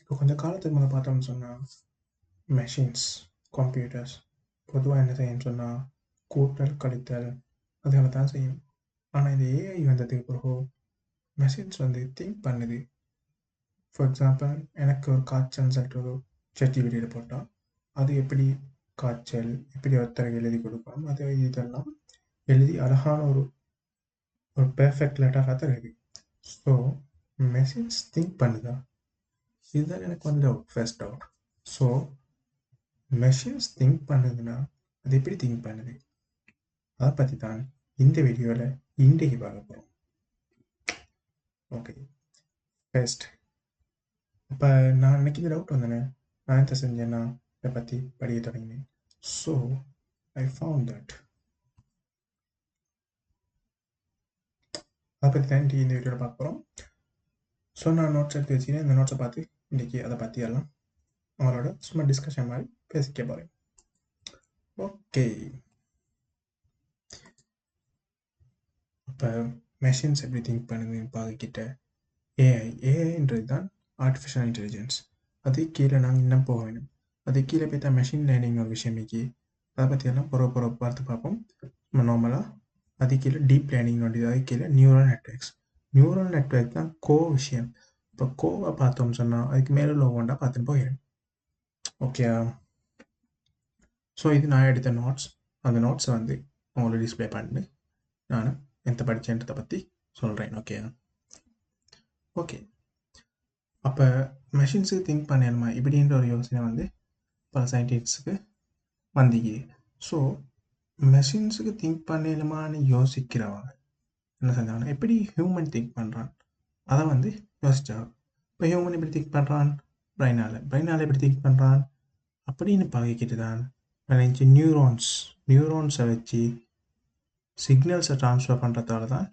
இப்போ கொஞ்ச காலத்துக்கு முன்ன பார்த்தோம்னு சொன்னா, மெஷின்ஸ், கம்ப்யூட்டர்ஸ் பொதுவா என்ன செய்யும்னு சொன்னா, கூட்டல், கழித்தல் அதுகள தான் செய்யும். ஆனா இந்த ஏஐ வந்ததுக்கு பிறகு மெஷின்ஸ் வந்து திங்க் பண்ணுது. ஃபார் எக்ஸாம்பிள் எனக்கு ஒரு காய்ச்சல்னு சொல்லிட்டு ஒரு ChatGPTல போட்டா, அது எப்படி காய்ச்சல், எப்படி ஒருத்தருக்கு எழுதி கொடுக்கணும், அது இதெல்லாம் எழுதி அழகான ஒரு ஒரு பெர்ஃபெக்ட் லெட்டரா தருது. ஸோ மெஷின்ஸ் திங்க் பண்ணுதா? இதுதான் எனக்கு வந்து doubt, first doubt. So machines think பண்ணுதுன்னா, அது எப்படி திங்க் பண்ணுது? அதை பற்றி தான் இந்த வீடியோவில் இன்றைக்கு பார்க்க போகிறோம். ஓகே, ஃபர்ஸ்ட் இப்போ நான் அன்னைக்கு இந்த டவுட் வந்தேனே, நான் என்ன செஞ்சேன்னா இதை பற்றி படிக்க தொடங்கினேன். ஸோ ஐ ஃபவுண்ட் தட் அதை பற்றி தான் இன்றைக்கி இந்த வீடியோவில் பார்க்க போகிறோம். ஸோ நான் நோட்ஸ் எடுத்து வச்சுக்கிறேன். இந்த நோட்ஸை பார்த்து இன்றைக்கி அதை பற்றி எல்லாம் அவங்களோட சும்மா டிஸ்கஷன் மாதிரி பேசிக்க போகிறேன். ஓகே, இப்போ மெஷின்ஸ் எப்படி திங்க் பண்ணுதுன்னு பார்க்கிட்ட ஏஐன்றது தான் ஆர்டிஃபிஷியல் இன்டெலிஜென்ஸ். அது கீழே நாங்கள் இன்னும் போக வேணும். அது கீழே போய் தான் மெஷின் லேர்னிங் ஒரு விஷயம் இருக்கு. அதை பற்றியெல்லாம் புற பார்த்து பார்ப்போம். நம்ம நார்மலாக அது கீழே டீப் லேர்னிங் நோடி, அது கீழே நியூரல் நெட்ஒர்க்ஸ். நியூரல் நெட்ஒர்க் தான் விஷயம். இப்போ கோவை பார்த்தோம்னு சொன்னால் அதுக்கு மேலே லோகோண்டா பார்த்துட்டு போயிடும். ஓகே, ஸோ இது நான் எடுத்த நோட்ஸ். அந்த நோட்ஸை வந்து உங்களுக்கு டிஸ்பிளே பண்ணி நான் எந்த படித்தேன்றதை பற்றி சொல்கிறேன். ஓகே, அப்போ மெஷின்ஸுக்கு திங்க் பண்ணணுமா இப்படின்ற ஒரு யோசனை வந்து பல சயின்டிஸ்ட்டுக்கு வந்திக்குது. ஸோ மெஷின்ஸுக்கு திங்க் பண்ணணுமான்னு யோசிக்கிறவங்க என்ன செஞ்சாங்கன்னா, எப்படி ஹியூமன் திங்க் பண்ணுறான் அதை வந்து யோசிச்சாங்க. இப்போ ஹியூமன் எப்படி திங்க் பண்ணுறான்? பிரெயினால் எப்படி திங்க் பண்ணுறான் அப்படின்னு பார்க்கிட்டு தான் நினைச்சு நியூரான்ஸை வச்சு சிக்னல்ஸை ட்ரான்ஸ்ஃபர் பண்ணுறதால தான்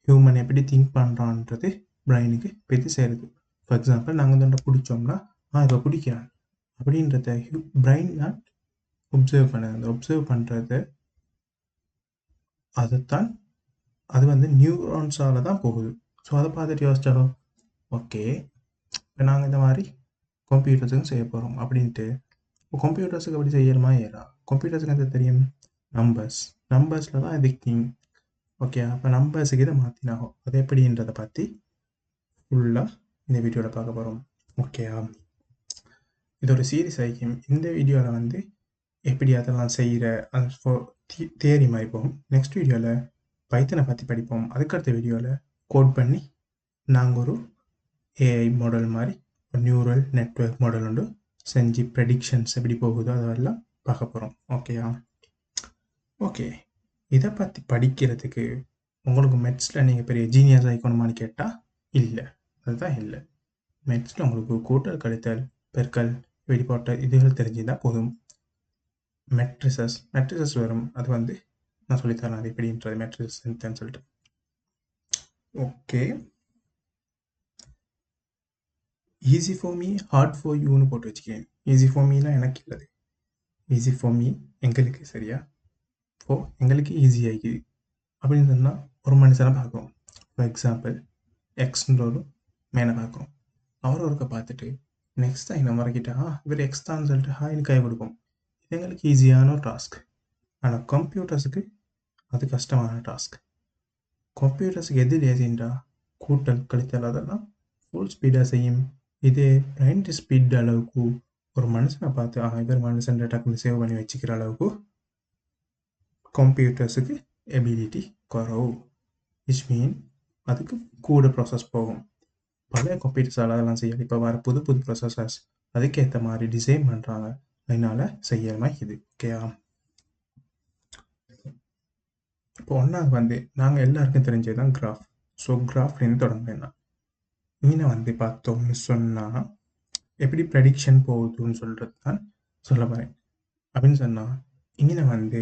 ஹியூமன் எப்படி திங்க் பண்ணுறான்றது பிரெயினுக்கு பெற்று சேருது. ஃபார் எக்ஸாம்பிள் நாங்கள் வந்து பிடிச்சோம்னா இப்போ பிடிக்கிறான் அப்படின்றத பிரெயின் தான் ஒப்சர்வ் பண்ணுது. அந்த ஒப்சர்வ் பண்ணுறது அதைத்தான் அது வந்து நியூரான்ஸால் தான் போகுது. ஸோ அதை பார்த்துட்டு யோசிச்சாலும் ஓகே, இப்போ நாங்கள் இந்த மாதிரி கம்ப்யூட்டர்ஸுக்கும் செய்ய போகிறோம் அப்படின்ட்டு. இப்போ கம்ப்யூட்டர்ஸுக்கு அப்படி செய்யணுமா ஏறா? கம்ப்யூட்டர்ஸுக்கு அது தெரியும், நம்பர்ஸில் தான் இது திங். ஓகே, அப்போ நம்பர்ஸுக்கு இதை மாற்றினாகும். அது எப்படின்றதை பற்றி ஃபுல்லாக இந்த வீடியோவில் பார்க்க போகிறோம். ஓகே, இது ஒரு சீரிஸ் ஆகிக்கும். இந்த வீடியோவில் வந்து எப்படி அதெல்லாம் செய்கிற அந்த தியரி மாதிரி போகும். நெக்ஸ்ட் வீடியோவில் பைத்தனை பற்றி படிப்போம். அதுக்கடுத்த வீடியோவில் கோட் பண்ணி நாங்கள் ஒரு ஏஐ மாடல் மாதிரி ஒரு நியூரல் நெட்ஒர்க் மாடல் உண்டு செஞ்சு ப்ரெடிக்ஷன்ஸ் எப்படி போகுதோ அதெல்லாம் பார்க்க போகிறோம். ஓகே, இதை பற்றி படிக்கிறதுக்கு உங்களுக்கு மெட்ஸில் நீங்கள் பெரிய ஜீனியஸ் ஆகிக்கணுமான்னு கேட்டால் இல்லை, அதுதான் இல்லை. மெட்ஸில் உங்களுக்கு கூட்டல், கழித்தல், பெருக்கல், வெளிப்பாட்டு இதுகள் தெரிஞ்சுதான் போதும். மெட்ரிசஸ் வரும். அது வந்து நான் சொல்லித்தரேன் அது எப்படின்றது மெட்ரிசஸ் சொல்லிட்டு. Okay, easy for me hard for யூன்னு போட்டு வச்சுக்கேன். ஈஸி ஃபார் மீலாம் எனக்கு இல்லது, ஈஸி ஃபார் மீ எங்களுக்கு, சரியா? எங்களுக்கு ஈஸி ஆகிக்குது அப்படின்னு சொன்னால் ஒரு மனுஷனை பார்க்குறோம். ஃபார் எக்ஸாம்பிள் எக்ஸ்ன்ற ஒரு மேனை பார்க்குறோம். அவர் ஒருக்க பார்த்துட்டு நெக்ஸ்ட் டைம் நம்ம மறக்கிட்டா இவர் எக்ஸ் தான் சொல்லிட்டு எனக்கு கை கொடுப்போம். இது எங்களுக்கு ஈஸியான ஒரு டாஸ்க். ஆனால் கம்ப்யூட்டர்ஸுக்கு அது கஷ்டமான டாஸ்க். கம்ப்யூட்டர்ஸுக்கு எது லேசின்றா கூட்டல், கழித்தல் அதெல்லாம் ஃபுல் ஸ்பீடாக செய்யும். இது 90 ஸ்பீட் அளவுக்கு ஒரு மனுஷனை பார்த்து இவர் மனுஷன் டக்குன்னு சேவ் பண்ணி வச்சுக்கிற அளவுக்கு கம்ப்யூட்டர்ஸுக்கு எபிலிட்டி குறவு. விச் மீன் அதுக்கு கூட ப்ராசஸ் போகும். பழைய கம்ப்யூட்டர்ஸால் அதெல்லாம் செய்யலை. இப்போ வர புது ப்ராசஸர்ஸ் அதுக்கேற்ற மாதிரி டிசைன் பண்ணுறாங்க, அதனால செய்யறமா இது. ஓகேயா? இப்போ ஒன்றாவது வந்து நாங்கள் எல்லாருக்கும் தெரிஞ்சதுதான் கிராஃப். ஸோ கிராஃப்லேருந்து தொடங்குறேன் நான். இங்கே வந்து பார்த்தோம்னு சொன்னால் எப்படி ப்ரெடிக்ஷன் போகுதுன்னு சொல்கிறது தான் சொல்ல போகிறேன். அப்படின்னு சொன்னால் இங்கே வந்து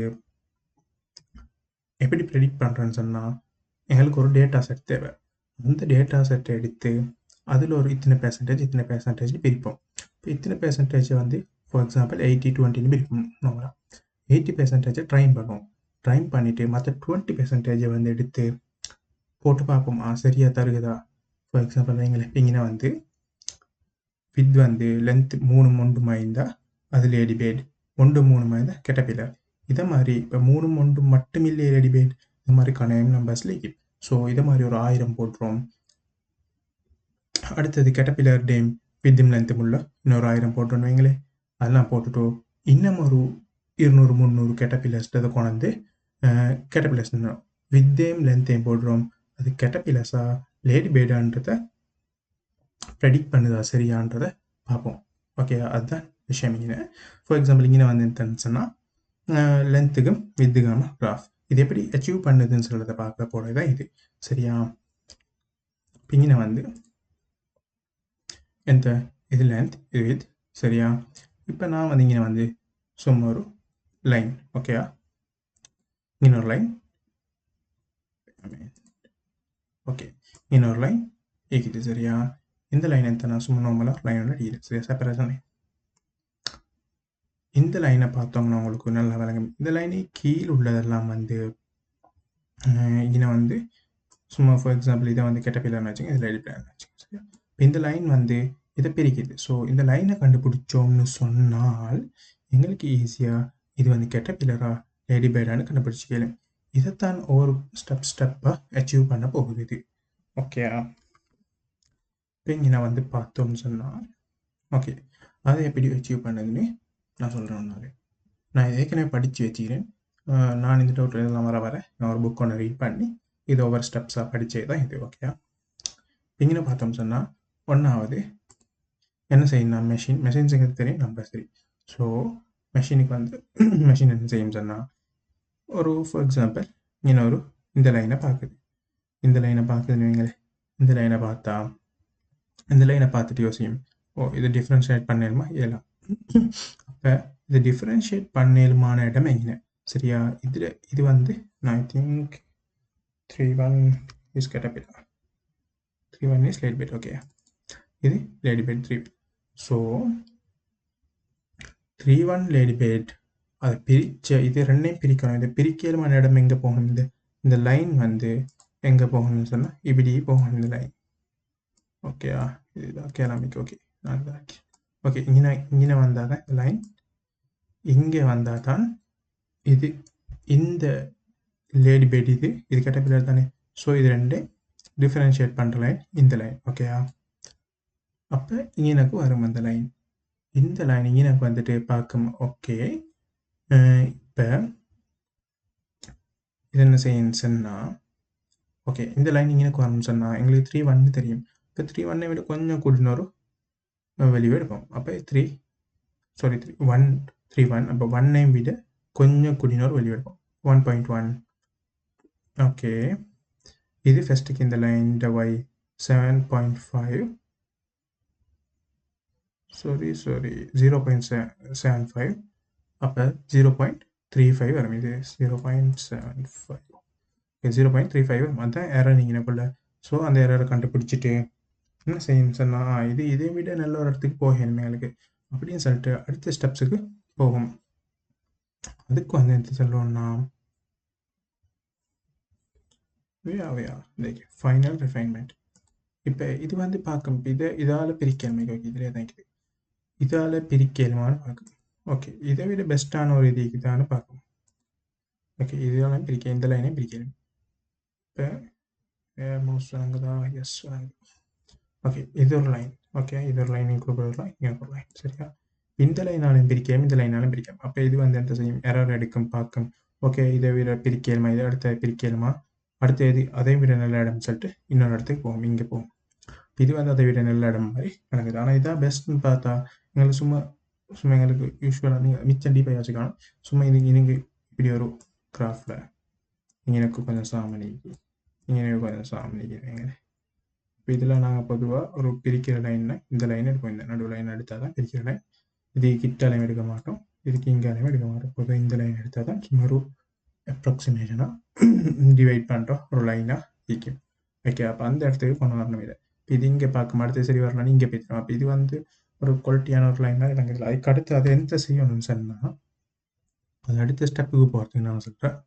எப்படி ப்ரெடிக்ட் பண்ணுறேன்னு சொன்னால் எங்களுக்கு ஒரு டேட்டா செட் தேவை. அந்த டேட்டா செட்டை எடுத்து அதில் ஒரு இத்தனை பெர்சன்டேஜ் பிரிப்போம். இப்போ இத்தனை பெர்சன்டேஜை வந்து ஃபார் எக்ஸாம்பிள் 80-20 பிரிப்போம். நம்மளா 80% ட்ரைன் பண்ணுவோம். ட்ரைன் பண்ணிவிட்டு மற்ற 20% வந்து எடுத்து போட்டு பார்ப்போம் சரியாக தருகுதா. ஃபார் எக்ஸாம்பிள் எங்களை இங்கே வந்து வித் வந்து லென்த் 3 மொண்டுமா இருந்தால் அது லேடி பேட், 1 3 இருந்தால் கெட்டபிலர். இதை மாதிரி இப்போ 3 1 மட்டும் இல்லையே லேடி பேட், இந்த மாதிரி கணயம் நம்பர்ஸில் இருக்குது. ஸோ இதை மாதிரி ஒரு 1000 போட்டுரும். அடுத்தது கேட்டபிலர் டேம் வித்திம் லென்த்தும் உள்ள இன்னொரு 1000 போட்டோன்னு வைங்களே. அதெல்லாம் போட்டுட்டு இன்னும் ஒரு 200 300 கேட்டபிலர்ஸ்ட்டதை கொண்டு கேட்டபிலர்ஸ் வித்தேம் லென்த்தையும் போடுறோம். அது கேட்டபிலர்ஸா லேடி பேடான்றதை ப்ரெடிக்ட் பண்ணுதா சரியான்றதை பார்ப்போம். ஓகே, அதுதான் விஷயம். இங்கே ஃபார் எக்ஸாம்பிள் இங்கே வந்து என்னன்னு சொன்னால் லென்த்துக்கும் வித்துக்கான கிராஃப் இது எப்படி அச்சீவ் பண்ணுதுன்னு சொல்கிறத பார்க்க போகிறது தான் இது. சரியா? இங்கே வந்து எந்த இது லென்த் இது வித். சரியா? இப்போ நான் வந்து இங்கே வந்து சும்மா ஒரு லைன், ஓகேயா, இன்னொரு லைன், ஓகே, இன்னொரு லைன் இருக்குது. சரியா? இந்த லைன் எந்த நான் சும்மா நார்மலாக லைனோட அடிக்கிறேன். சரியா? Separation line. இந்த லைனை பார்த்தோம்னா உங்களுக்கு நல்லா விளங்கும். இந்த லைனே கீழ் உள்ளதெல்லாம் வந்து இங்கே வந்து சும்மா ஃபார் எக்ஸாம்பிள் இதை வந்து கேட்டபிலர்னு வச்சுங்க, இதில் லேடி பிளான் வச்சுங்க. சரியா? இந்த லைன் வந்து இதை பிரிக்குது. ஸோ இந்த லைனை கண்டுபிடிச்சோம்னு சொன்னால் எங்களுக்கு ஈஸியாக இது வந்து கேட்டபிலரா லேடி பேடான்னு கண்டுபிடிச்சிக்கலாம். இதைத்தான் ஒவ்வொரு ஸ்டெப்பாக அச்சீவ் பண்ண போகுது இது. ஓகே, இப்போ இங்கே வந்து பார்த்தோம்னு சொன்னால் ஓகே, அதை எப்படி அச்சீவ் பண்ணதுன்னு நான் சொல்கிறேன். நான் ஏற்கனவே படித்து வச்சுக்கிறேன். நான் இந்த டவுட் இதெல்லாம் வர நான் ஒரு புக் ஒன்று ரீட் பண்ணி இது ஒவ்வொரு ஸ்டெப்ஸாக படித்தே தான் இது. ஓகே, இங்கே பார்த்தோம் சொன்னால் ஒன்றாவது என்ன செய்யணும், மெஷின்ஸுங்கிறது தெரியும் நம்ம. சரி, ஸோ மெஷினுக்கு வந்து மெஷின் என்ன செய்யும் சொன்னால் ஒரு ஃபார் எக்ஸாம்பிள் இன்னொரு இந்த லைனை பார்க்குது. இந்த லைனை பார்க்குதுன்னு வைங்களேன். இந்த லைனை பார்த்தா இந்த லைனை பார்த்துட்டு யோசிக்கும், ஓ இது டிஃப்ரென்ஷியேட் பண்ணலுமா இயலாம். அப்போ இது டிஃப்ரென்ஷியேட் பண்ணலுமான இடம் எங்கே? சரியா? இதில் இது வந்து நான் I think 3-1 is caterpillar, 3-1 is ladybird. Okay, இது ladybird 3. So 3-1 ladybird அதை பிரித்த இது ரெண்டையும் பிரிக்கணும். இதை பிரிக்கலுமான இடம் எங்கே போகணும்? இந்த லைன் வந்து எங்கே போகணும்னு சொன்னால் இப்படி போகணும் இந்த லைன். ஓகேயா? இதுதான் கேளாமிக்கு. ஓகே, நான் ஓகே, இங்கே வந்தால் தான் இந்த லைன் இங்கே வந்தால் தான் இது இந்த லேடி பேட் இது கேட்டபிலர் தானே. ஸோ இது ரெண்டு டிஃபரன்ஷியேட் பண்ணுற லைன் இந்த லைன். ஓகேயா? அப்போ இங்கே எனக்கு வரும் அந்த லைன். இந்த லைன் இங்கே எனக்கு வந்துட்டு பார்க்கும். ஓகே, இப்போ இது என்ன செய்யணும்னு சொன்னால் ஓகே, இந்த லைன் இங்கே எனக்கு வரணும்னு சொன்னால் எங்களுக்கு 3-1 தெரியும். இப்போ 3-1 விட கொஞ்சம் கூடினோரு வெளியே எடுப்போம். அப்போ 3-1 அப்போ 1 விட கொஞ்சம் கூடினோரு வெளியே எடுப்போம். 1.1. ஓகே, இது ஃபஸ்ட்டுக்கு இந்த லைன் y 7.5 சாரி 0.75. அப்போ 0.35 வரும். இது 0.75 0.35 வரும். அதுதான் எரர் நீங்கள் கொள்ள. ஸோ அந்த எரரை கண்டுபிடிச்சிட்டு என்ன செய்யணும் சொன்னால் இது இதை விட நல்ல ஒரு இடத்துக்கு போகணும் மேலுக்கு அப்படின்னு சொல்லிட்டு அடுத்த ஸ்டெப்ஸுக்கு போகும். அதுக்கு வந்து என்ன சொல்லுவோம்னா ஃபைனல் ரிஃபைன்மெண்ட். இப்போ இது வந்து பார்க்கும் இதால் பிரிக்கணுமே. ஓகே, இதில் தான் இருக்குது. இதால் பிரிக்கலுமான்னு பார்க்கணும். ஓகே, இதை விட பெஸ்ட்டான ஒரு இது இதுதான்னு பார்க்கணும். ஓகே, இதெல்லாம் பிரிக்க இந்த லைனே பிரிக்கணும். இப்போ மோஸ்ட் வாங்குதா? எஸ் வாங்குது. ஓகே, இது ஒரு லைன். ஓகே, இது ஒரு லைன் இன்க்ளூட் ஒரு லைன், இங்கே ஒரு லைன். சரியா? இந்த லைனாலும் பிரிக்கலாம், இந்த லைனாலும் பிரிக்கலாம். அப்போ இது வந்து என்ன செய்யும்? எரர் எடுக்கும், பார்க்கும். ஓகே, இதை விட பிரிக்கலுமா, இதை அடுத்த பிரிக்கலுமா, அடுத்த இது அதை விட நல்ல இடம் சொல்லிட்டு இன்னொரு இடத்துக்கு போகும், இங்கே போகும். இது வந்து அதை விட நல்ல இடம் மாதிரி நடக்குது. ஆனால் இதான் பெஸ்ட்னு பார்த்தா எங்களுக்கு சும்மா எங்களுக்கு யூஸ்வலாக நீங்கள் மிச்சம் டீப்பாக யோசிக்கணும். சும்மா இதுக்கு இப்படி ஒரு கிராஃபில் எனக்கு கொஞ்சம் சாமணிக்கு இங்கே கொஞ்சம் சாமணிக்கிறீங்க. இப்போ இதில் நாங்கள் பொதுவாக ஒரு பிரிக்கிற லைன்னா இந்த லைன் எடுப்போம். இந்த நடுவு லைன் எடுத்தால் தான் பிரிக்கிற லைன். இது கிட்டாலையும் எடுக்க மாட்டோம், இதுக்கு இங்காலையும் எடுக்க மாட்டோம். பொதுவாக இந்த லைன் எடுத்தால் தான் சும்மா ஒரு அப்ராக்சிமேஷனாக டிவைட் பண்ணுறோம் ஒரு லைனாக இருக்கும். ஓகே, அப்போ அந்த இடத்துக்கு கொண்டு வரணும். இதை இது இங்கே பார்க்க அடுத்து சரி வரலான்னு இங்கே போய்த்தரும். அப்போ இது வந்து ஒரு குவாலிட்டியான ஒரு லைனாக இடங்குது. அதுக்கு அடுத்து அதை எந்த செய்யணும்னு சொன்னால் அது அடுத்த ஸ்டெப்புக்கு போகிறதுக்கு நான் சொல்கிறேன்.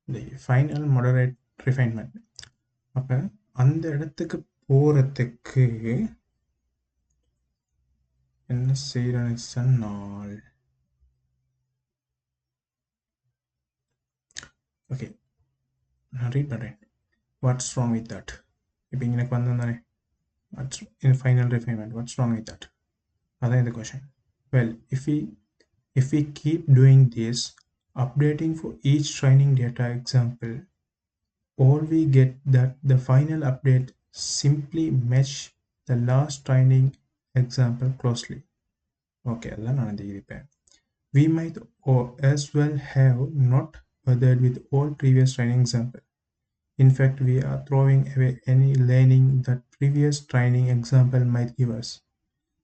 இந்த ஃபைனல் மாடரேட் ரிஃபைன்மெண்ட். அப்போ அந்த இடத்துக்கு போகிறதுக்கு என்ன செய்கிறேன்னு சொன்னால் ஓகே நான் ரீட் பண்ணுறேன். What's wrong with that? இப்போ இங்கே எனக்கு வந்தானே watts in final refinement what's wrong with that? அதான் இந்த question. Well if we keep doing this, updating for each training data example, all we get that the final update simply match the last training example closely. Okay, அதான் நான் எழுதியிருப்பேன். We might as well have not bothered with all previous training example. In fact, we are throwing away any learning that previous training example might give us,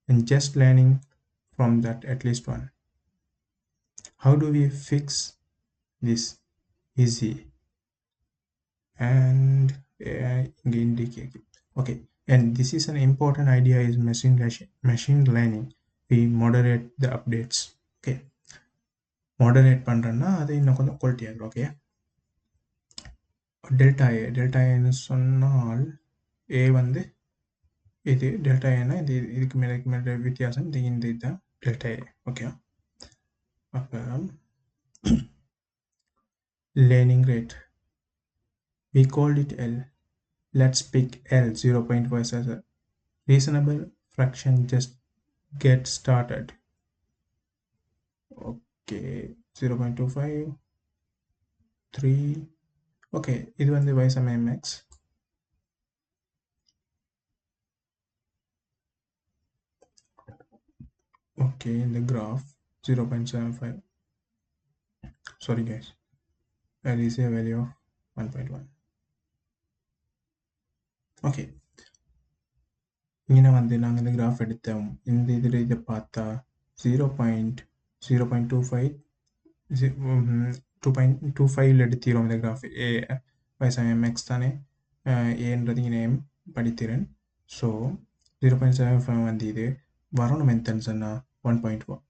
and just learning from that at least one. How do we fix this? Easy. And indicate. Okay, and this is an important idea is machine learning. We moderate the updates. Okay, moderate பண்றேன்னா அது இன்னும் கொஞ்சம் quality ஆகும். Okay, delta ஏன்னு சொன்னால் ஏ வந்து இது delta ஏன்னா இது இதுக்கு மேலே வித்தியாசம் இந்த இதுதான் டெல்டா ஏ. ஓகே, அப்போ learning rate we called it L. Let's pick L 0.5 as a reasonable fraction. Just get started. Okay, 0.25 3. Okay, இது வந்து y சம mx. Okay, in the graph 0.75. Sorry guys, L is a value of 1.1. Okay, இங்கே வந்து நாங்கள் இந்த graph எடுத்தோம். இந்த இதில் இதை பார்த்தா 0.25 2.25 எடுத்திரோம் இந்த கிராஃப். ஏ வயசாக எம்எக்ஸ் தானே, ஏன்றது இங்கே படித்திறன். ஸோ 0.75 வந்து இது வரணும் எந்தன்னு சொன்னால் 1.1.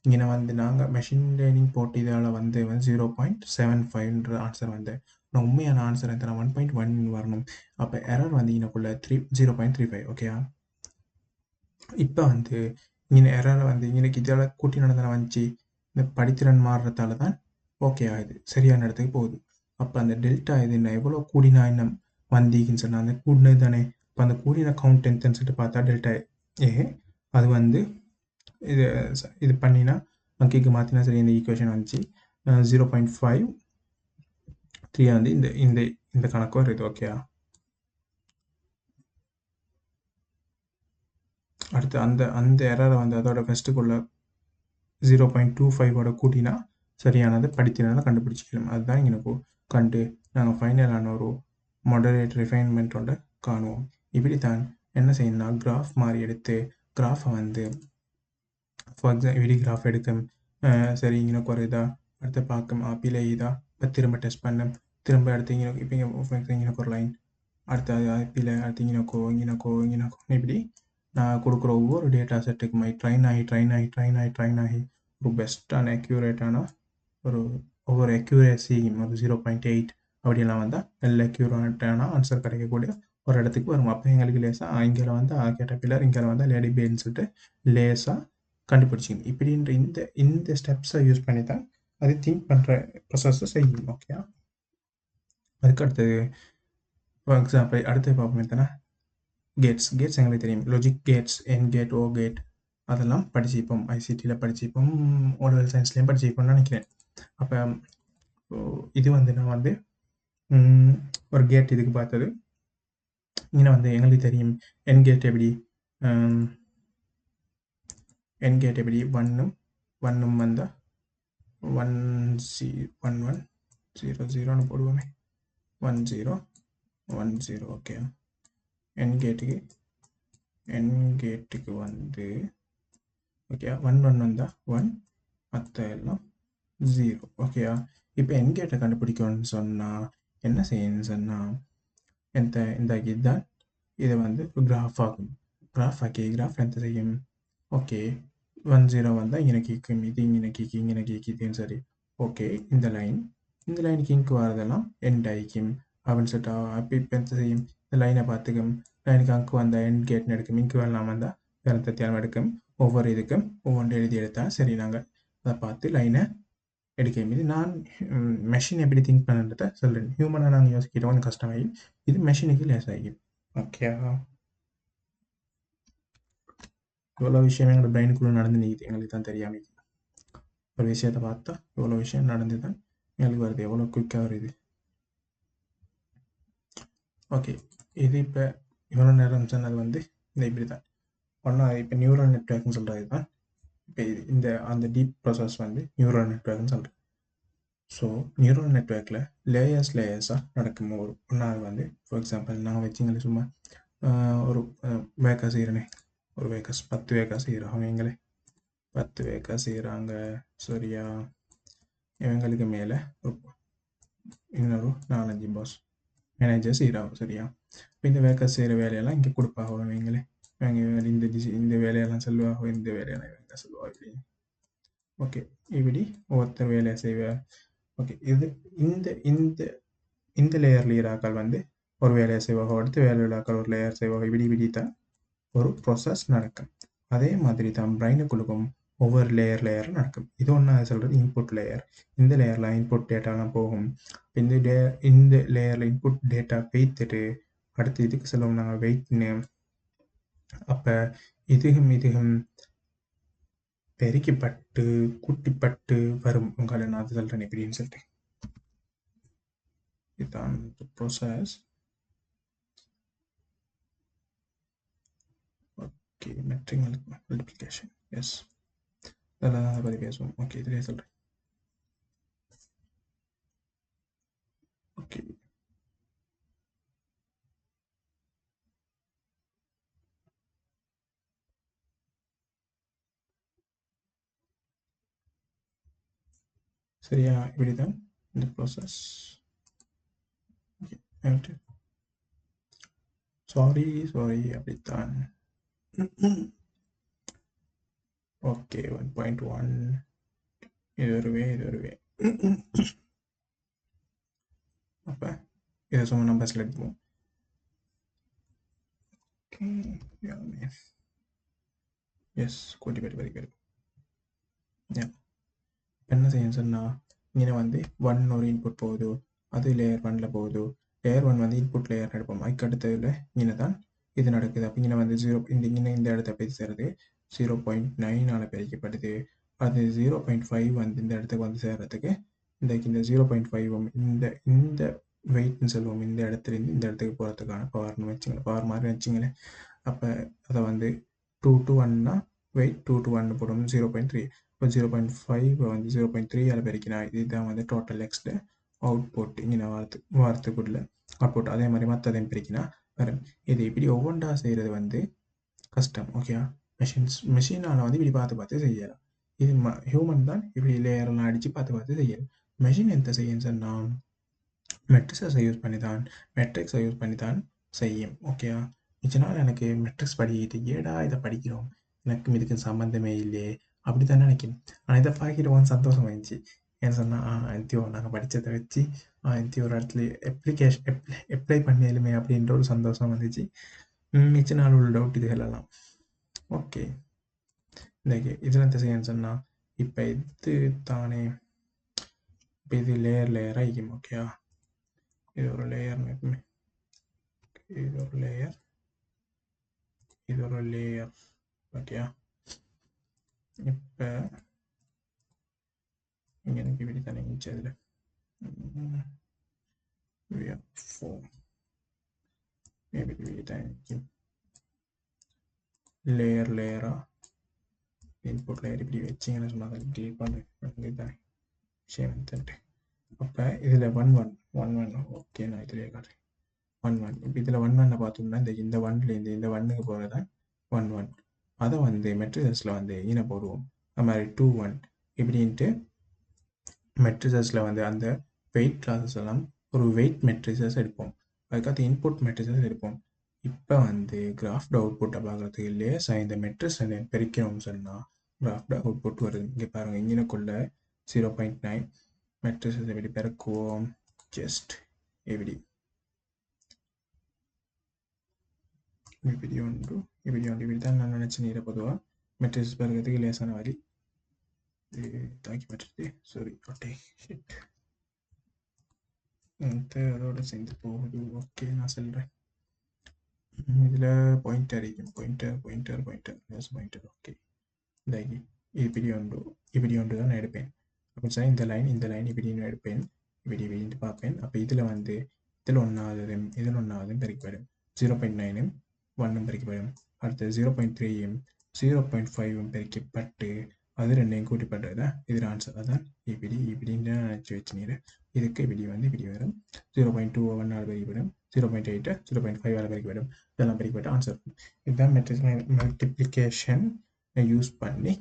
இங்கே வந்து நாங்கள் மெஷின் லேர்னிங் போட்டு இதால் வந்து 0.75 ஆன்சர் வந்து நான் உண்மையான ஆன்சர் எத்தனை 1.1 வரணும். அப்போ எரர் வந்து இங்கக்குள்ள 0.35. ஓகேயா, இப்போ வந்து இங்கே எரர் வந்து இங்கே இதால் கூட்டி நடந்தால் வந்துச்சு. இந்த படித்திறன் மாறுறதால தான் ஓகே ஆகுது, சரியான இடத்துக்கு போகுது. அப்போ அந்த டெல்டா இது நான் எவ்வளோ கூடினா இன்னும் வந்தீங்கன்னு சொன்னால் அந்த கூடினது தானே. இப்போ அந்த கூடின கவுண்ட் எந்தன்னு சொல்லிட்டு பார்த்தா டெல்டா ஏ அது வந்து இது பண்ணினா வங்கிக்கு மாற்றினா சரி இந்த ஈக்குவேஷன் வந்துச்சு 0.53 வந்து இந்த இந்த இந்த கணக்கு வருது. ஓகேயா, அடுத்து அந்த அந்த எரரை வந்து அதோட ஃபஸ்ட்டுக்குள்ள 0.25ஓட கூட்டினா சரியானது படித்தினால கண்டுபிடிச்சிக்கலாம். அதுதான் எனக்கு கண்டு நாங்கள் ஃபைனலான ஒரு மாடரேட் ரிஃபைன்மெண்ட்டோட காணுவோம். இப்படித்தான் என்ன செய்யணும்னா கிராஃப் மாதிரி எடுத்து கிராஃபை வந்து ஃபார் எக்ஸாம்பிள் இப்படி கிராஃப் எடுக்கும். சரி இங்கே குறையுதா, அடுத்து பார்க்கும் ஆப்பிள் இதா, இப்போ திரும்ப டெஸ்ட் பண்ணேன், திரும்ப அடுத்து இங்கே இப்போ இங்கே ஒரு லைன், அடுத்து ஆப்பிள் அடுத்து இங்கேனக்கோ இப்படி நான் கொடுக்குற ஒவ்வொரு டேட்டா செட்டுக்கு மாதிரி ட்ரைன் ஆகி ஒரு பெஸ்ட்டான அக்யூரேட்டான ஒரு ஒவ்வொரு அக்யூரேசியும் ஒரு 0.8 அப்படியெல்லாம் வந்தால் நல்ல அக்யூரேட்டான ஆன்சர் கிடைக்கக்கூடிய ஒரு இடத்துக்கு வரும். அப்போ எங்களுக்கு லேசாக இங்கே வந்து கேட்டபில்லர் இங்கே வந்து லேடி பேன்னு சொல்லிட்டு லேசாக கண்டுபிடிச்சிங்க. இப்படின்ற இந்த ஸ்டெப்ஸை யூஸ் பண்ணி தான் அது திங்க் பண்ணுற ப்ரொசஸை செய்யும். ஓகே, அதுக்கு அடுத்தது ஃபார் எக்ஸாம்பிள் அடுத்து பார்ப்போம் எத்தனை கேட்ஸ் எங்களுக்கு தெரியும். லாஜிக் கேட்ஸ், என் கேட், ஓ கேட் அதெல்லாம் படிச்சுப்போம், ஐசிடியில் படிச்சுப்போம், ஓலெவல் சயின்ஸ்லேயும் படிச்சுப்போம்னு நினைக்கிறேன். அப்போ இது வந்து நான் வந்து ஒரு கேட் இதுக்கு பார்த்தது. இங்கே வந்து எங்களுக்கு தெரியும் என் கேட் எப்படி 1 வந்தால் 1 போடுவோமே 1010. ஓகே, என் கேட்டுக்கு வந்து ஓகே 1 வந்தால் 1 மற்ற எல்லாம் 0. ஓகேயா, இப்போ என் கேட்டை கண்டுபிடிக்கணும்னு சொன்னால் என்ன செய்யணும்னு சொன்னால் இந்த இதுதான் இதை வந்து கிராஃப் ஆகும். கிராஃப் எந்த செய்யும். ஓகே 10 வந்தால் இங்கே கேட்கும், இது இங்கே கேட்குதுன்னு சரி. ஓகே, இந்த லைனுக்கு இங்கு வரதெல்லாம் எண்ட் ஆகிக்கும் அப்படின்னு சொல்லிட்டு அப்போ இப்போ எந்த செய்யும் இந்த லைனை பார்த்துக்கும் எனக்கு அங்கு வந்த எண்ட் கேட்னு எடுக்கும் இங்கு வரலாம் வந்தால் வேறு தத்தியாலும் எடுக்கும் ஒவ்வொரு இதுக்கும் ஒவ்வொன்று எழுதி எடுத்தால் சரி நாங்கள் அதை பார்த்து லைனை எடுக்க இது நான் மெஷின் எப்படி திங்க் பண்ணுறத சொல்கிறேன் ஹியூமனாக நாங்கள் யோசிக்கிறோம் கொஞ்சம் கஷ்டமாகி இது மெஷினுக்கு லேஸ் ஆகி ஓகே இவ்வளோ விஷயம் எங்களோட பிரெயினுக்குள்ளே நடந்து நிற்குது எங்களுக்கு தான் தெரியாமல் ஒரு விஷயத்தை பார்த்தா இவ்வளோ விஷயம் நடந்து தான் எங்களுக்கு வருது எவ்வளோ குயிக்காக வருது ஓகே இது இப்போ இவ்வளோ நேரம் சொன்னது வந்து இந்த இப்படி தான் ஒன்றா இப்போ நியூரல் நெட்ஒர்க்னு சொல்கிறது தான் இப்போ இந்த அந்த டீப் ப்ராசஸ் வந்து நியூரல் நெட்ஒர்க்னு சொல்கிறேன் ஸோ நியூரல் நெட்ஒர்க்கில் லேயர்ஸாக நடக்கும் ஒரு ஒன்றாவது வந்து ஃபார் எக்ஸாம்பிள் நான் வச்சுங்களே சும்மா ஒரு வேக்கா செய்கிறேனே ஒரு வேக்காஸ் 10 வேக்கா செய்கிறோம் அவங்களே 10 வேக்கா செய்கிறாங்க சரியா இவங்களுக்கு மேலே இன்னொரு 4-5 பாஸ் மேனேஜர் செய்கிறாங்க சரியா இப்போ இந்த வேக்காஸ் செய்கிற வேலையெல்லாம் இங்கே கொடுப்பாங்க அவங்களே இவங்க இந்த வேலையெல்லாம் சொல்லுவாங்க இந்த வேலையெல்லாம் இவங்க சொல்லுவாங்க இப்படி ஓகே இப்படி ஒவ்வொருத்தர் வேலையை செய்வார் ஓகே இது இந்த இந்த இந்த லேயர் லீராக்கள் வந்து ஒரு வேலையை செய்வாங்க அடுத்த வேலையாக்கள் ஒரு லேயர் செய்வாங்க இப்படி தான் ஒரு ப்ராசஸ் நடக்கும் அதே மாதிரி தான் பிரெயினுக்குள்ளுக்கும் ஒவ்வொரு லேயர் நடக்கும் இது ஒன்றா சொல்கிறது இன்புட் லேயர் இந்த லேயரில் இன்புட் டேட்டாலாம் போகும் இந்த லேயரில் இன்புட் டேட்டா பெய்த்துட்டு அடுத்து இதுக்கு சொல்லுவோம் நாங்கள் வெயிட்னு அப்போ இதுகும் பெருக்கிப்பட்டு கூட்டிப்பட்டு வரும் உங்களை நான் அது சொல்கிறேன் எப்படின்னு சொல்லிட்டு இதுதான் process okay matrix multiplication yes அதெல்லாம் அதை பற்றி பேசுவோம் ஓகே இதுலேயே சொல்கிறேன் ஓகே சரியா இப்படி தான் இந்த ப்ராசஸ் சாரி அப்படித்தான் ஓகே 1.1 இது வருவே அப்போ இதை சும்மா நம்ம செலக்ட் பண்ணுவோம் எஸ் கூட்டி படி என்ன செய்யணும் சொன்னால் இங்கே வந்து 1 ஒரு இன்புட் போகுது அது லேயர் 1ல் போகுது லேயர் 1 வந்து இன்புட் லேயர் எடுப்போம் அதுக்கு அடுத்ததில் இங்கே தான் இது நடக்குது அப்போ இங்கே வந்து இந்த இடத்த போய் சேர்றது 0.9 பிரிக்கப்படுது அது 0.5 வந்து இந்த இடத்துக்கு வந்து சேர்றதுக்கு இந்த 0.5 இந்த வெயிட்னு சொல்லுவோம் இந்த இடத்துலேருந்து இந்த இடத்துக்கு போகிறதுக்கான பவர்னு வச்சுங்களேன் பவர் மாதிரி வச்சுங்களேன் அப்போ அதை வந்து 2 to 1னா வெயிட் 2 to 1 போடும் 0.3 இப்போ 0.5 வந்து 0.3 பெருக்கினா இதுதான் வந்து டோட்டல் எக்ஸில் அவுட்புட் இங்கே வாரத்துக்குள்ள அவுட்புட் அதே மாதிரி மற்றதையும் பிரிக்கினா வரும் இது இப்படி ஒவ்வொன்றா செய்கிறது வந்து கஷ்டம் ஓகே மெஷினால் வந்து இப்படி பார்த்து செய்யலாம் இது ஹியூமன் தான் இப்படி லேயரெல்லாம் அடித்து பார்த்து செய்யணும் மெஷின் எந்த செய்யும் சொன்னால் மெட்ரிக்ஸை யூஸ் பண்ணி தான் செய்யும் ஓகேயா இதனால் எனக்கு மெட்ரிக்ஸ் படிக்கிட்டு ஏடா இதை படிக்கிறோம் எனக்கும் இதுக்கு சம்மந்தமே இல்லையே அப்படி தான் நினைக்கிறேன் ஆனால் இதை பார்க்கிட்டு சந்தோஷம் இருந்துச்சு ஏன்னு சொன்னால் எந்தியோ நாங்கள் படித்ததை வச்சு எந்தியோ ஒரு இடத்துல அப்ளை பண்ணிடுமே அப்படின்ற ஒரு சந்தோஷம் வந்துச்சு மிச்ச நாள் உள்ள டவுட் இதுகளெல்லாம் ஓகே இந்த இதில் எந்த செய்யன்னு சொன்னால் இப்போ இது தானே இப்போ இது லேயராக இருக்கும் ஓகேயா இது ஒரு லேயர் இது ஒரு லேயர் ஓகேயா இப்போ இங்கே எனக்கு இப்படி தானே இருந்துச்சு அதில் மேபி இப்படி தான் இருந்துச்சு லேயராக இன்புட் லேயர் இப்படி வச்சிங்கன்னு சொன்னால் கிளிக் பண்ணு தானே விஷயம் வந்துட்டு அப்போ இதில் 1 ஓகே நான் இதிலே காட்டுறேன் 1 இப்போ இதில் 1 பார்த்தோம்னா இந்த 1லேருந்து இந்த 1க்கு போகிறது தான் 1 அதை வந்து மெட்ரிசஸில் வந்து ஈன போடுவோம் அது மாதிரி 2 இப்படின்ட்டு மெட்ரிசஸில் வந்து அந்த வெயிட் கிளாஸஸ் எல்லாம் ஒரு வெயிட் மெட்ரிசஸ் எடுப்போம் அதுக்கடுத்து இன்புட் மெட்ரிசஸ் எடுப்போம் இப்போ வந்து கிராஃப்ட் அவுட்புட்டை பார்க்குறதுக்கு லேசாக இந்த மெட்ரிஸ் பெருக்கணும்னு சொன்னால் கிராஃப்ட் அவுட்புட் வருது இங்கே பாருங்கள் இன்ஜினுக்குள்ள 0.9 மெட்ரிசஸ் எப்படி பெருக்குவோம் ஜஸ்ட் எப்படி இப்படி ஒன்று இப்படி தான் நான் நினச்சி நீரை பொதுவாக மெட்ரிக்ஸ் பெருக்கிறதுக்கு லேசான வழி தாக்கி பட்டுட்டு சாரி ஓட்டே ஷிட் அதோட சேர்ந்து போகுது. ஓகே நான் சொல்கிறேன். இதில் பாயிண்டர் இருக்கும் பாயிண்டர் பாயிண்டர் ஓகே இதாகி இப்படி ஒன்று தான் நான் எடுப்பேன். அப்படின்னு சொன்னால் இந்த லைன் இப்படின்னு எடுப்பேன். இப்படின்ட்டு பார்ப்பேன். அப்போ இதில் வந்து இதில் ஒன்றாவதும் பெருக்கிப்படும் 0.9 1 பெருக்கிப்படும். அடுத்தது 0.3 0.5 பெருக்கப்பட்டு அது ரெண்டையும் கூட்டிப்பட்டது இதில் ஆன்சர். அதான் இப்படின்னு நினச்சி வச்சுனீர். இதுக்கு இப்படி வரும் 0.2 1 பெருக்கிப்படும் 0.8 0.5 பெருக்கிப்படும். இதெல்லாம் பெருக்கிப்பட்டு ஆன்சர். இதுதான் மெட்ரிக்ஸ் மல்டிப்ளிகேஷன் யூஸ் பண்ணி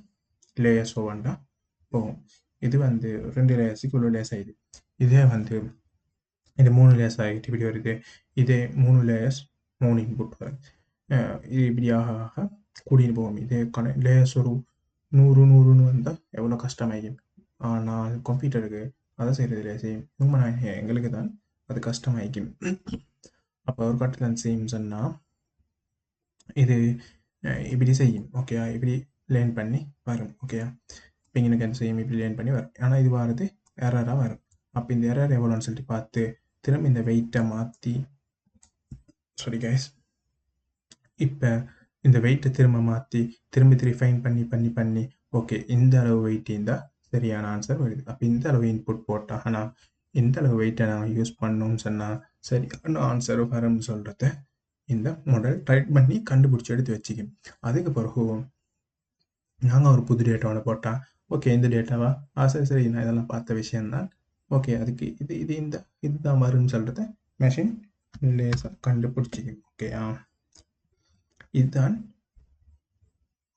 லேயர்ஸ் ஒவ்வொன்றா போகும். இது வந்து 2 லேயர்ஸுக்கு இவ்வளோ லேயர்ஸ் ஆகிடுது. இதே வந்து இது 3 லேயர்ஸ் ஆகிட்டு இப்படி வருது. இதே 3 லேயர்ஸ் 3 இன்புட் வரும். இது இப்படியாக கூடின்னு போகும். இதே லேயர்ஸ் ஒரு 100 வந்தால் எவ்வளோ கஷ்டமாகும். ஆனால் கம்ப்யூட்டருக்கு அதை செய்கிறது லேசையும் எங்களுக்கு தான் அது கஷ்டமாகும். அப்போ ஒரு கட்டத்தில் செய்யும் சொன்னால் இது இப்படி செய்யும். ஓகேயா இப்படி லேர்ன் பண்ணி வரும். ஓகேயா இப்போ எனக்கு என்ன செய்யும் இப்படி லேர்ன் பண்ணி வரும். ஆனால் இது வரது எரராக வரும். அப்போ இந்த எரர் எவ்வளோன்னு சொல்லிட்டு பார்த்து திரும்ப இந்த வெயிட்டை மாற்றி சாரி கைஸ் இப்போ இந்த வெயிட்டை திரும்ப மாற்றி திரும்ப ரிஃபைன் பண்ணி ஓகே இந்த அளவு வெயிட் இருந்தால் சரியான ஆன்சர் வருது. அப்போ இந்த அளவு இன்புட் போட்டால் ஆனால் இந்த அளவு வெயிட்டை நான் யூஸ் பண்ணணும்னு சொன்னால் சரியான ஆன்சர் வரும்னு சொல்கிறத இந்த மாடல் ட்ரை பண்ணி கண்டுபிடிச்சி எடுத்து வச்சுக்கணும். அதுக்கு பிறகு நாங்கள் ஒரு புது டேட்டா ஒன்று போட்டால் ஓகே இந்த டேட்டாவா சரி நான் இதெல்லாம் பார்த்த விஷயம்தான். ஓகே அதுக்கு இதுதான் வரும்னு சொல்கிறத மெஷின் லேசாக கண்டுபிடிச்சிக்கணும். ஓகேயா இதுதான்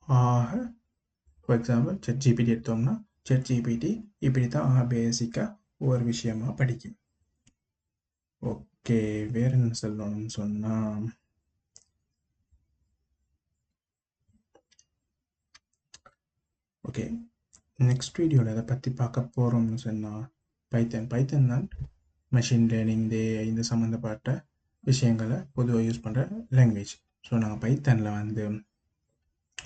ஃபார் எக்ஸாம்பிள் ChatGPT எடுத்தோம்னா ChatGPT இப்படி தான் பேசிக்காக ஒவ்வொரு விஷயமா படிக்கும். ஓகே வேறு என்ன சொல்லணும்னு சொன்னால் ஓகே நெக்ஸ்ட் வீடியோவில் அதை பற்றி பார்க்க போகிறோம்னு சொன்னால் பைத்தன் தான் மெஷின் லேர்னிங் இந்த சம்மந்தப்பட்ட விஷயங்களை பொதுவாக யூஸ் பண்ணுற லாங்குவேஜ். ஸோ நாங்கள் பைத்தனில் வந்து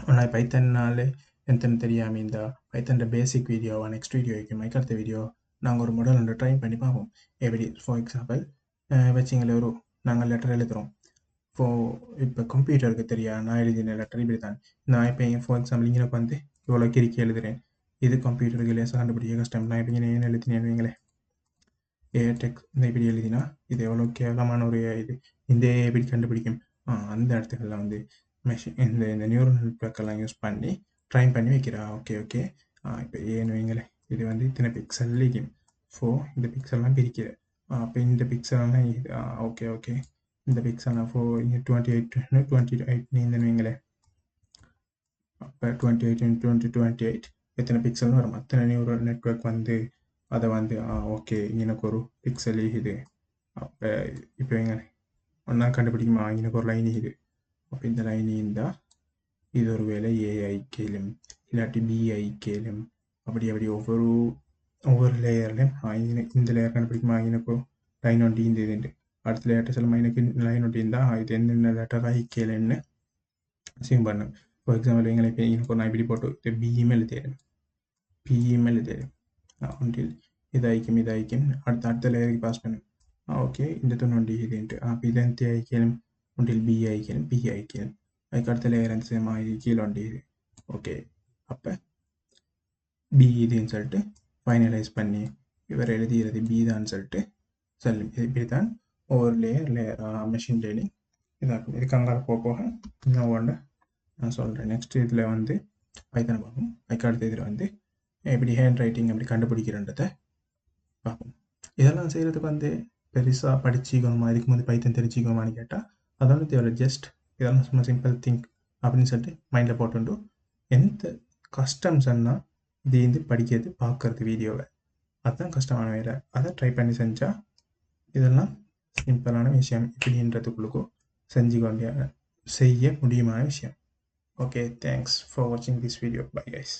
ஆனால் பைத்தன்னாலே எத்தனை தெரியாமல் இந்த பைத்தன் பேசிக் வீடியோவா நெக்ஸ்ட் வீடியோ வைக்கும். அடுத்த வீடியோ நாங்கள் ஒரு மாடல் ஒன்று ட்ரை பண்ணி பார்ப்போம். எப்படி ஃபார் எக்ஸாம்பிள் வச்சிங்களே நாங்கள் லெட்டர் எழுதுகிறோம். இப்போ கம்ப்யூட்டருக்கு தெரியாது நான் எழுதின லெட்டர் இப்படி தான். நான் இப்போ ஃபார் எக்ஸாம்பிள் இங்கே வந்து இவ்வளோ கிறுக்கி எழுதுகிறேன். இது கம்ப்யூட்டருக்கு லேசாக கண்டுபிடிக்க கஷ்டம். நான் இப்போ இங்கே ஏன் எழுதினேன் வைங்களே டெக்ஸ் இந்த இப்படி எழுதினா இது எவ்வளோ கேவலமான ஒரு இது இந்த எப்படி கண்டுபிடிக்கும். அந்த இடத்துக்கெல்லாம் வந்து மெஷின் இந்த நியூரல் நெட்வொர்க்கெல்லாம் யூஸ் பண்ணி ட்ரைன் பண்ணி வைக்கிறா. ஓகே இப்போ ஏன்னு வைங்களே இது வந்து இத்தனை பிக்சல் லீக்கும் இந்த பிக்சல்லாம் பிரிக்கிற. அப்போ இந்த பிக்சல்லாம் இது ஓகே இந்த பிக்சல்லாம் இங்கே 28 இந்த வைங்களே அப்போ 28 எத்தனை பிக்சல்னு வரும். அத்தனை நியூரல் நெட்வொர்க் வந்து அதை வந்து ஓகே எனக்கு ஒரு பிக்சல் இது அப்போ இப்போ எங்க ஒன்றா கண்டுபிடிக்குமா எனக்கு ஒரு லைன் இது. அப்போ இந்த லைன் இருந்தால் இது ஒரு வேலை ஏஐ கேளும் இல்லாட்டி பிஐ கேளும் அப்படி ஒவ்வொரு லேயர்லையும் இந்த லேயர் கண்டுபிடிக்குமா எனக்கு லைன் ஒட்டி இந்த இதுண்டு அடுத்த லேட்டர் சொல்லுமா எனக்கு லைன் ஒட்டி இருந்தால் இது என்னென்ன லேட்டர் ஐ கேளுன்னு அசியூம் பண்ணும். ஃபார் எக்ஸாம்பிள் எங்களுக்கு எனக்கு நான் இப்படி போட்டு இது பிஇமெயில் தேடும் ஒன்றில் இதாய்க்கும் அடுத்த லேயருக்கு பாஸ் பண்ணும். ஓகே இந்த தொண்ணூண்டி இதுன்ட்டு அப்போ இதெந்தி ஐக்கியம் ஒன்றில் பி ஐக்கியம் அதுக்கு அடுத்த லேயர் அந்த சேம் கீழே ஒண்டி இது. ஓகே அப்போ பி இதுன்னு சொல்லிட்டு ஃபைனலைஸ் பண்ணி இவர் எழுதிறது பி தான் சொல்லிட்டு சொல்லும். இப்படி தான் ஒவ்வொரு லேயர் மெஷின் லேர்னிங் இதாகும். இதுக்கு அங்கே போக இன்னும் ஒன்று நான் சொல்கிறேன். நெக்ஸ்ட் இதில் வந்து பைத்தனை பார்ப்போம். அதுக்கு அடுத்த இதில் வந்து எப்படி ஹேண்ட் ரைட்டிங் அப்படி கண்டுபிடிக்கிறன்றதை பார்ப்போம். இதெல்லாம் செய்கிறதுக்கு வந்து பெருசாக படிச்சுக்கணுமா இதுக்கு வந்து பைத்தன் தெரிஞ்சுக்கணுமான்னு கேட்டால் அதோட தேவை ஜஸ்ட் இதெல்லாம் சும்மா சிம்பிள் திங்க் அப்படின்னு சொல்லிட்டு மைண்டில் போட்டுண்டு எந்த கஷ்டம்ஸ்ன்னா இது வந்து படிக்கிறது பார்க்கறது வீடியோவை அதுதான் கஷ்டமான வேலை. அதை ட்ரை பண்ணி செஞ்சால் இதெல்லாம் சிம்பிளான விஷயம் இப்படின்றதுக்குள்ளுக்கும் செய்ய முடியுமான விஷயம். ஓகே தேங்க்ஸ் ஃபார் வாட்சிங் திஸ் வீடியோ. Bye guys.